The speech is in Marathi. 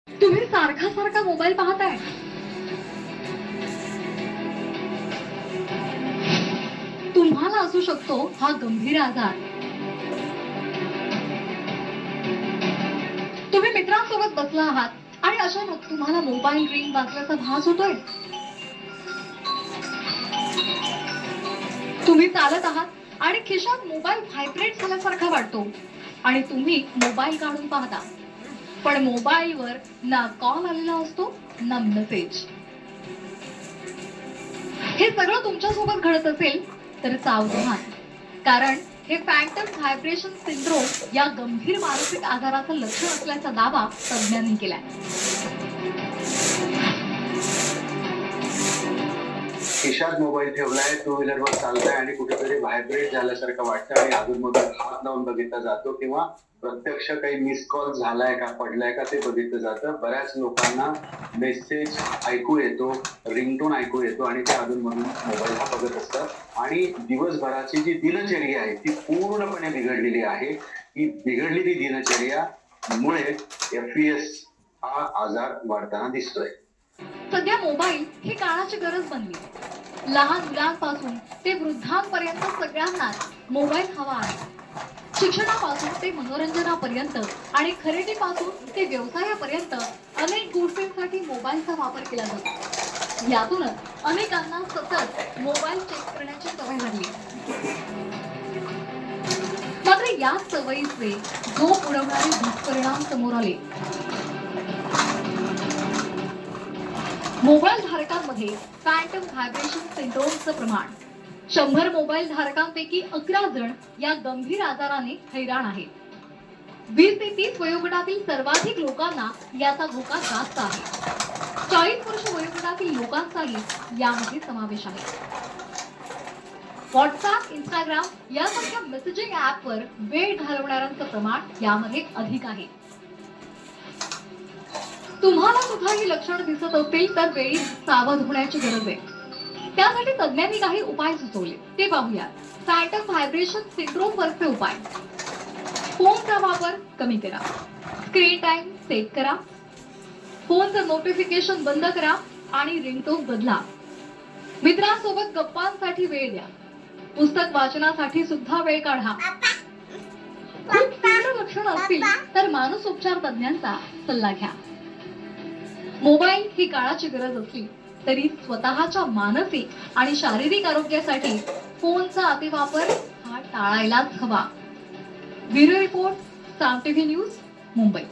तुम्ही सारखा सारखा मोबाईल पाहताय. तुम्हाला असू शकतो हा गंभीर आजार. तुम्ही मित्रांसोबत बसला आहात आणि अचानक तुम्हाला मोबाईल रिंग वाजल्याचा भास होतोय. तुम्ही चालत आहात आणि खिशात मोबाईल व्हायब्रेट झाल्यासारखा वाटतो आणि तुम्ही मोबाईल काढून पाहता, पण मोबाईलवर ना कॉल आलेला असतो ना मेसेज. हे सगळं तुमच्यासोबत घडत असेल तर सावधान, कारण हे फॅन्टम व्हायब्रेशन सिंड्रोम या गंभीर मानसिक आजाराचं लक्षण असल्याचा दावा तज्ज्ञांनी केलाय. खिशात मोबाईल ठेवलाय, टू व्हीलरवर चालताय आणि कुठेतरी व्हायब्रेट झाल्यासारखं वाटतं आणि अधूनमधून हात लावून बघितला जातो किंवा प्रत्यक्ष काही मिस कॉल झालाय का, पडलाय का ते बघितलं जातं. बऱ्याच लोकांना मेसेज ऐकू येतो, रिंगटोन ऐकू येतो आणि ते अधूनमधून मोबाईल हा बघत असतात आणि दिवसभराची जी दिनचर्या आहे ती पूर्णपणे बिघडलेली आहे. ही बिघडलेली दिनचर्यामुळे FES हा आजार वाढताना दिसतोय. सध्या मोबाईल ही काळाची गरज बनली. लहान मुलांपासून ते वृद्धांपर्यंत सगळ्यांनाच मोबाईल हवा आहे. शिक्षणापासून ते मनोरंजनापर्यंत आणि खरेदीपासून ते व्यवसायापर्यंत अनेक गोष्टींसाठी मोबाईलचा वापर केला जातो. यातूनच अनेकांना सतत मोबाईल चेक करण्याची सवय लागली. मात्र या सवयीचे झोप उडवणारे दुष्परिणाम समोर आले. मोबाईल धारकांमध्ये फॅन्टम व्हायब्रेशन सिंड्रोमचं प्रमाण 100 मोबाईल धारकांपैकी 11 जण या गंभीर आजाराने हैराण आहेत. 20 ते 30 वयोगटातील सर्वाधिक लोकांना याचा धोका जास्त आहे. 40 वर्ष वयोगटातील लोकांचाही यामध्ये समावेश आहे. व्हॉट्सअप, इंस्टाग्राम यासारख्या मेसेजिंग ऍपवर वेळ घालवणाऱ्यांचं प्रमाण यामध्ये अधिक आहे. तुम्हाला सुद्धा ही लक्षणं दिसत असतील तर वेळी सावध होण्याची गरज आहे. त्यासाठी तज्ज्ञांनी काही उपाय सुचवले, ते पाहूया. फॅन्टम व्हायब्रेशन सिंड्रोम वरचे उपाय. फोनचा वापर कमी करा. स्क्रीन टाइम सेट करा. फोनचं नोटिफिकेशन बंद करा आणि रिंगटोन बदला. मित्रांसोबत गप्पांसाठी वेळ द्या. पुस्तक वाचनासाठी सुद्धा वेळ काढा. खूप तीव्र लक्षणं असतील तर मानसोपचार तज्ज्ञांचा सल्ला घ्या. मोबाईल ही काळाची गरज असली तरी स्वतःच्या मानसिक आणि शारीरिक आरोग्यासाठी फोनचा अतिवापर हा टाळायलाच हवा. ब्युरो रिपोर्ट, साम टीव्ही न्यूज, मुंबई.